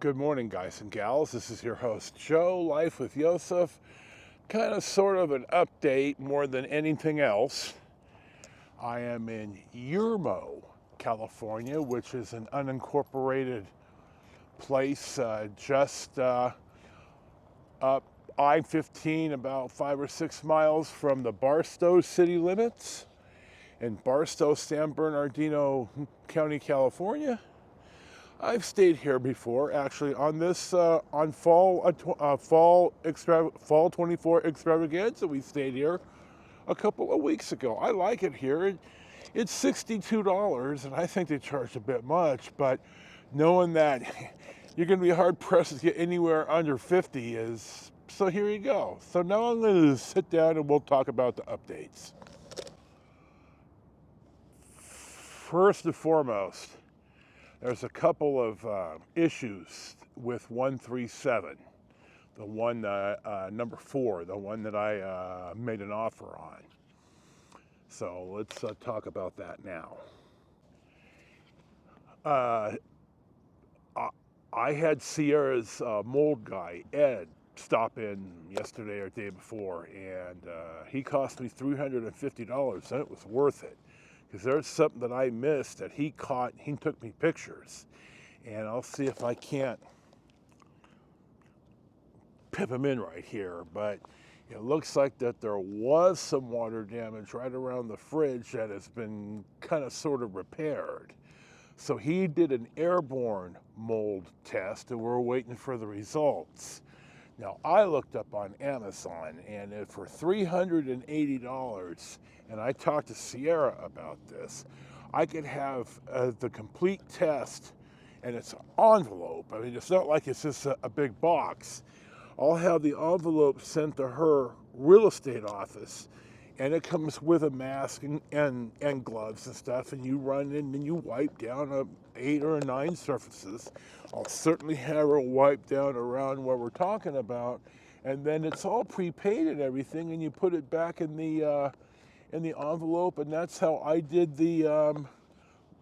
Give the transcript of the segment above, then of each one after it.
Good morning, guys and gals. This is your host, Joe, Life with Yosef. Kind of sort of an update more than anything else. I am in Yermo, California, which is an unincorporated place just up I-15, about 5 or 6 miles from the Barstow city limits in Barstow, San Bernardino County, California. I've stayed here before, actually, on this on fall 24 extravaganza. We stayed here a couple of weeks ago. I like it here. It's $62, and I think they charge a bit much. But knowing that you're going to be hard pressed to get anywhere under 50 is so. Here you go. So now I'm going to sit down and we'll talk about the updates. First and foremost, there's a couple of issues with 137, the one, number 4, the one that I made an offer on. So let's talk about that now. I had Sierra's mold guy, Ed, stop in yesterday or day before, and he cost me $350, and it was worth it. Because there's something that I missed that he caught. He took me pictures, and I'll see if I can't pip him in right here. But it looks like that there was some water damage right around the fridge that has been kind of sort of repaired. So he did an airborne mold test, and we're waiting for the results. Now, I looked up on Amazon, and for $380, and I talked to Sierra about this, I could have the complete test, and it's an envelope. I mean, it's not like it's just a big box. I'll have the envelope sent to her real estate office, and it comes with a mask and gloves and stuff, and you run in and you wipe down 8 or 9 surfaces. I'll certainly have her wipe down around what we're talking about, and then it's all prepaid and everything, and you put it back in the envelope, and that's how I did the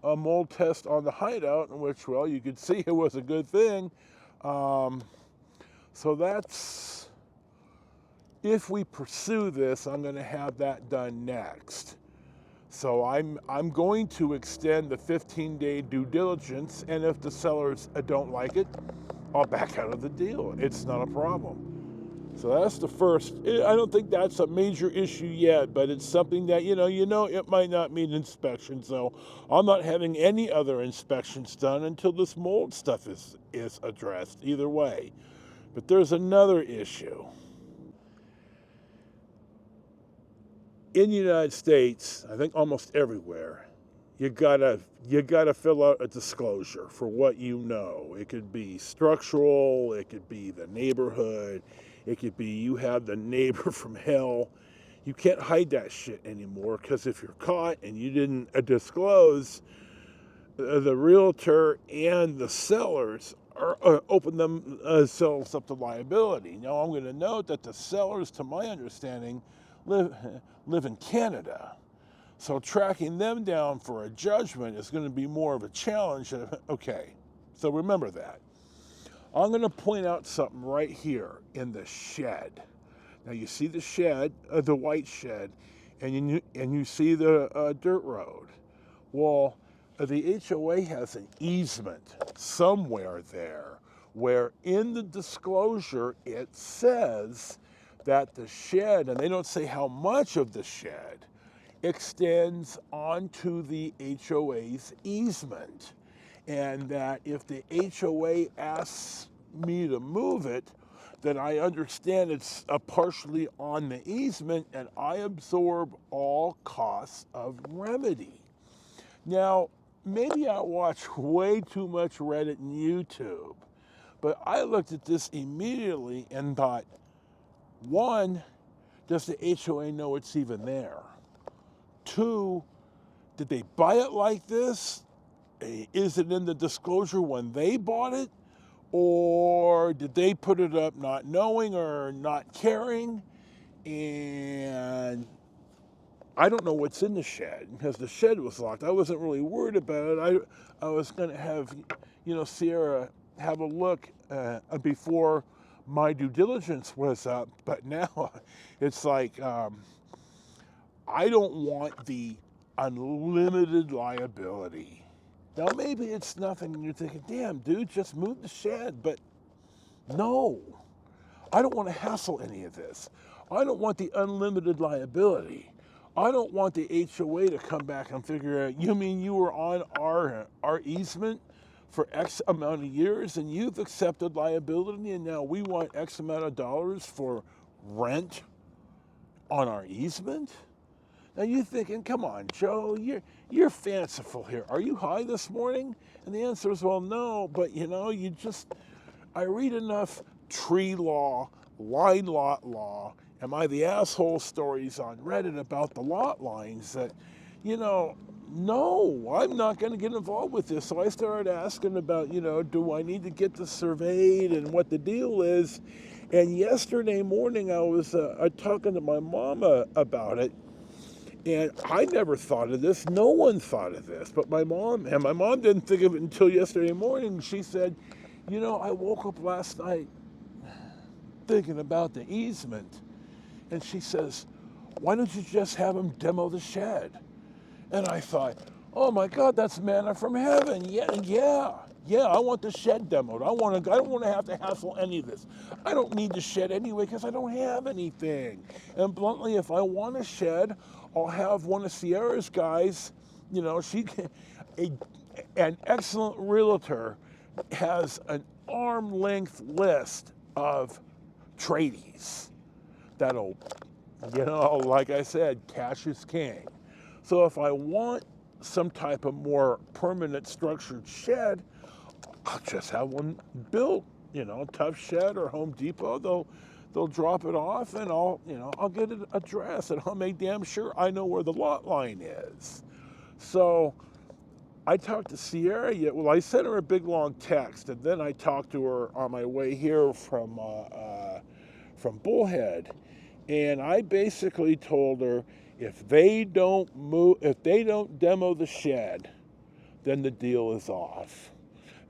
mold test on the hideout, in which, well, you could see it was a good thing. So that's, if we pursue this, I'm going to have that done next. So I'm going to extend the 15-day due diligence, and if the sellers don't like it, I'll back out of the deal. It's not a problem. So that's the first. I don't think that's a major issue yet, but it's something that, you know, it might not mean inspection. So I'm not having any other inspections done until this mold stuff is addressed, either way. But there's another issue. In the United States, I think almost everywhere, you gotta fill out a disclosure for what you know. It could be structural, it could be the neighborhood, it could be you have the neighbor from hell. You can't hide that shit anymore, because if you're caught and you didn't disclose, the realtor and the sellers are open themselves up to liability. Now, I'm going to note that the sellers, to my understanding, live in Canada. So tracking them down for a judgment is going to be more of a challenge. Okay, so remember that. I'm going to point out something right here in the shed. Now you see the shed, the white shed, and you see the dirt road. Well, the HOA has an easement somewhere there where in the disclosure it says that the shed, and they don't say how much of the shed, extends onto the HOA's easement. And that if the HOA asks me to move it, then I understand it's partially on the easement, and I absorb all costs of remedy. Now, maybe I watch way too much Reddit and YouTube, but I looked at this immediately and thought, one, does the HOA know it's even there? 2, did they buy it like this? Is it in the disclosure when they bought it? Or did they put it up not knowing or not caring? And I don't know what's in the shed, because the shed was locked. I wasn't really worried about it. I was going to have, Sierra have a look before my due diligence was up, but now it's like I don't want the unlimited liability. Now, maybe it's nothing, and you're thinking, damn, dude, just move the shed. But no, I don't want to hassle any of this. I don't want the unlimited liability. I don't want the HOA to come back and figure out, you mean you were on our easement for X amount of years and you've accepted liability and now we want X amount of dollars for rent on our easement? Now you're thinking, come on, Joe, you're fanciful here. Are you high this morning? And the answer is, well, no, but I read enough tree law, line lot law, am I the asshole stories on Reddit about the lot lines that, no, I'm not going to get involved with this. So I started asking about, do I need to get this surveyed and what the deal is? And yesterday morning I was talking to my mama about it. And I never thought of this. No one thought of this. But my mom didn't think of it until yesterday morning. She said, I woke up last night thinking about the easement. And she says, why don't you just have them demo the shed? And I thought, oh my God, that's manna from heaven. Yeah, I want the shed demoed. I don't want to have to hassle any of this. I don't need the shed anyway because I don't have anything. And bluntly, if I want a shed, I'll have one of Sierra's guys, an excellent realtor has an arm-length list of tradies that'll, like I said, cash is king. So if I want some type of more permanent structured shed, I'll just have one built, Tough Shed or Home Depot. They'll drop it off and I'll get it addressed and I'll make damn sure I know where the lot line is. So I talked to Sierra I sent her a big long text and then I talked to her on my way here from Bullhead. And I basically told her if they don't demo the shed, then the deal is off.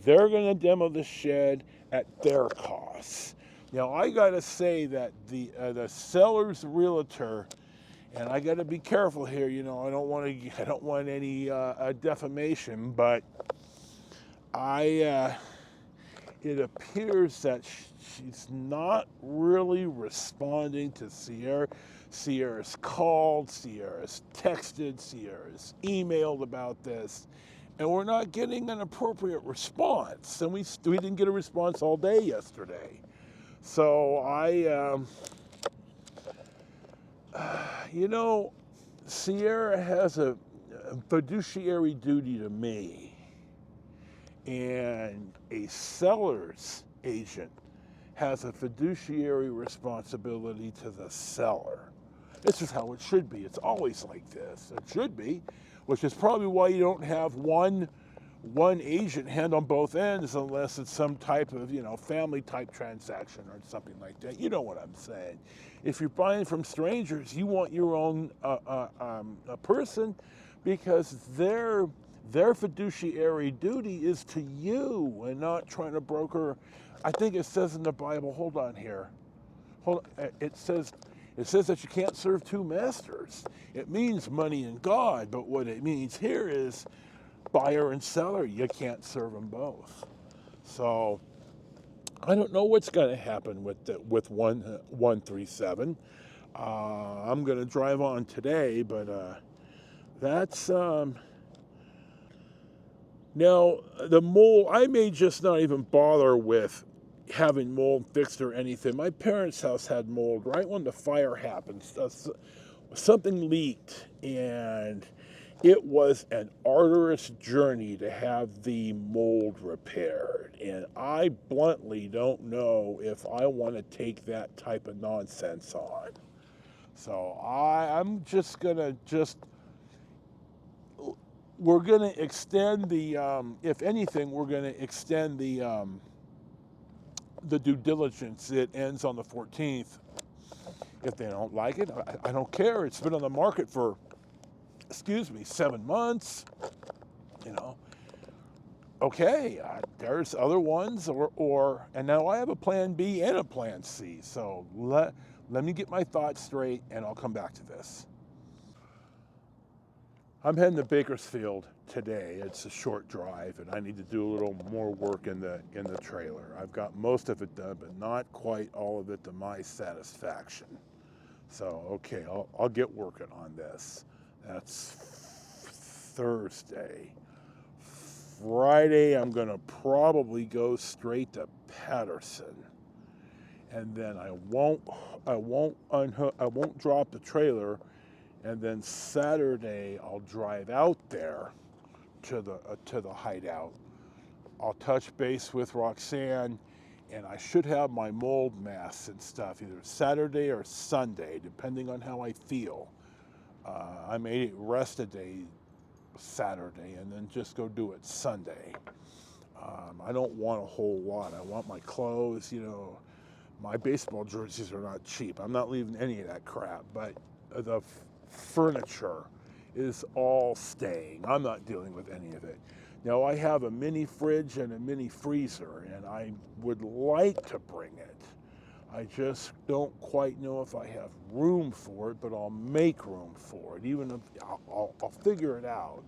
They're going to demo the shed at their cost. Now I got to say that the seller's realtor, and I got to be careful here. I don't want any defamation, but it appears that she's not really responding to Sierra. Sierra's called, Sierra's texted, Sierra's emailed about this, and we're not getting an appropriate response. And we didn't get a response all day yesterday. So Sierra has a fiduciary duty to me. And a seller's agent has a fiduciary responsibility to the seller. This is how it should be. It's always like this. It should be, which is probably why you don't have one agent hand on both ends unless it's some type of, family type transaction or something like that. You know what I'm saying. If you're buying from strangers, you want your own person because their fiduciary duty is to you and not trying to broker. I think it says in the Bible, hold on here. It says that you can't serve two masters. It means money and God, but what it means here is buyer and seller. You can't serve them both. So I don't know what's going to happen with 137. I'm going to drive on today, but that's... Now, the mold, I may just not even bother with having mold fixed or anything. My parents' house had mold right when the fire happened. Something leaked, and it was an arduous journey to have the mold repaired. And I bluntly don't know if I want to take that type of nonsense on. So I'm just going to we're going to extend the, if anything, we're going to extend the due diligence. It ends on the 14th. If they don't like it, I don't care. It's been on the market for, 7 months. okay, there's other ones, and now I have a plan B and a plan C. So let me get my thoughts straight, and I'll come back to this. I'm heading to Bakersfield today. It's a short drive, and I need to do a little more work in the trailer. I've got most of it done, but not quite all of it to my satisfaction. So okay, I'll get working on this. That's Thursday. Friday, I'm gonna probably go straight to Patterson, and then I won't drop the trailer. And then Saturday, I'll drive out there to the hideout. I'll touch base with Roxanne, and I should have my mold masks and stuff either Saturday or Sunday, depending on how I feel. I may rest a day Saturday and then just go do it Sunday. I don't want a whole lot. I want my clothes, my baseball jerseys are not cheap. I'm not leaving any of that crap, but the furniture is all staying. I'm not dealing with any of it. Now, I have a mini fridge and a mini freezer, and I would like to bring it. I just don't quite know if I have room for it, but I'll make room for it. Even if I'll figure it out.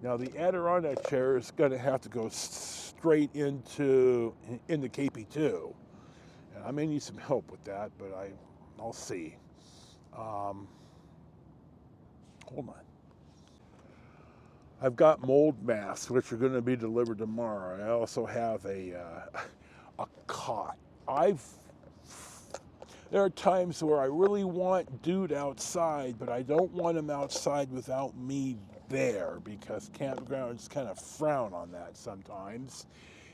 Now, the Adirondack chair is going to have to go straight into KP2. And I may need some help with that, but I'll see. Hold on. I've got mold masks, which are going to be delivered tomorrow. I also have a cot. There are times where I really want dude outside, but I don't want him outside without me there, because campgrounds kind of frown on that sometimes.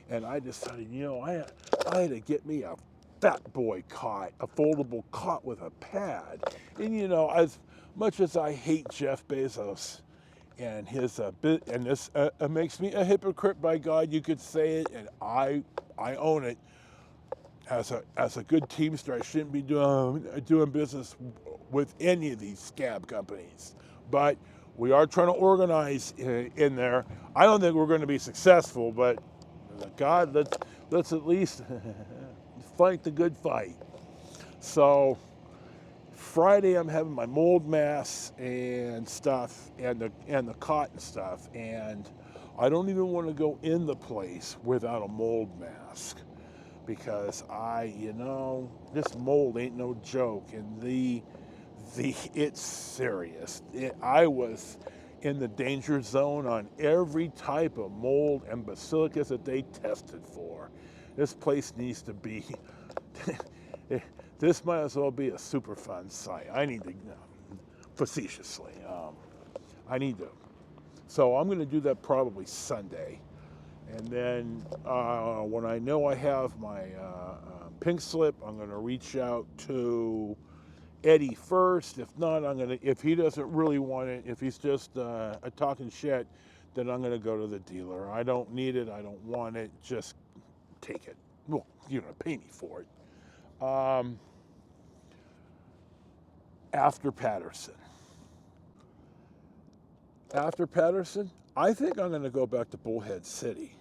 And I decided, I had to get me a fat boy cot, a foldable cot with a pad. And as much as I hate Jeff Bezos and his and this makes me a hypocrite, by God, you could say it, and I own it. As a good Teamster, I shouldn't be doing business with any of these scab companies. But we are trying to organize in there. I don't think we're going to be successful, but God, let's at least fight the good fight. So Friday, I'm having my mold masks and stuff, and the cotton stuff, and I don't even want to go in the place without a mold mask, because this mold ain't no joke, and it's serious. I was in the danger zone on every type of mold and basilicus that they tested for. This place needs to be. This might as well be a Superfund site. I need to, facetiously, I need to. So I'm going to do that probably Sunday. And then when I know I have my pink slip, I'm going to reach out to Eddie first. If not, if he doesn't really want it, if he's just a talking shit, then I'm going to go to the dealer. I don't need it. I don't want it. Just take it. Well, you're going to pay me for it. After Patterson, I think I'm going to go back to Bullhead City,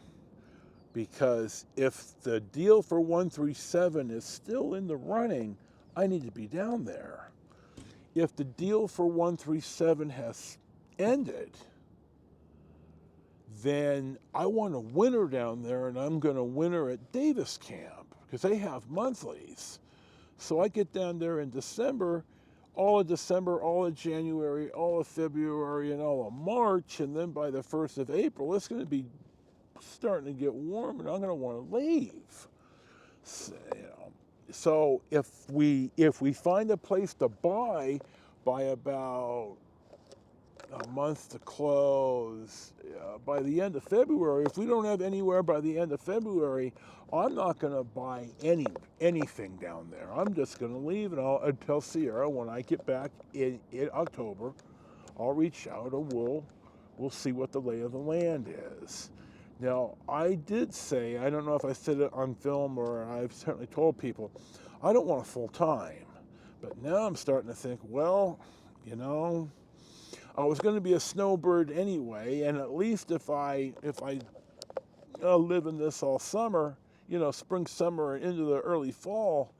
because if the deal for 137 is still in the running, I need to be down there. If the deal for 137 has ended, then I want to winter down there, and I'm going to winter at Davis Camp, because they have monthlies. So I get down there in December, all of January, all of February, and all of March, and then by the 1st of April, it's going to be starting to get warm, and I'm going to want to leave. So if we find a place to buy by about a month to close, by the end of February, if we don't have anywhere by the end of February, I'm not going to buy anything down there. I'm just going to leave, and I'll tell Sierra when I get back in October, I'll reach out, and we'll see what the lay of the land is. Now, I did say, I don't know if I said it on film or I've certainly told people, I don't want a full time. But now I'm starting to think, well, I was going to be a snowbird anyway, and at least if I live in this all summer, spring, summer, and into the early fall,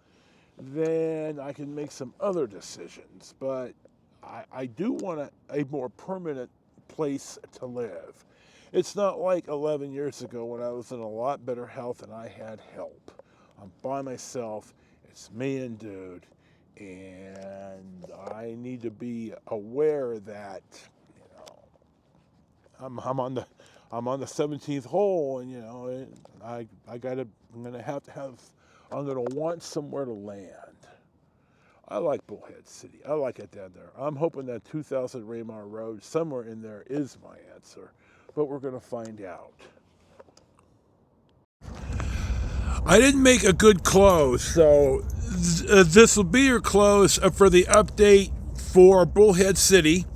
then I can make some other decisions. But I do want a more permanent place to live. It's not like 11 years ago when I was in a lot better health and I had help. I'm by myself. It's me and dude. And I need to be aware that, I'm on the 17th hole, and I'm gonna want somewhere to land. I like Bullhead City. I like it down there. I'm hoping that 2000 Raymar Road, somewhere in there, is my answer, but we're gonna find out. I didn't make a good close, so this will be your close for the update for Bullhead City.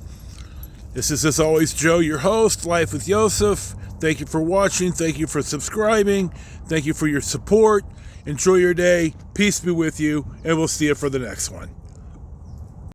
This is, as always, Joe, your host, Life with Yosef. Thank you for watching. Thank you for subscribing. Thank you for your support. Enjoy your day. Peace be with you, and we'll see you for the next one.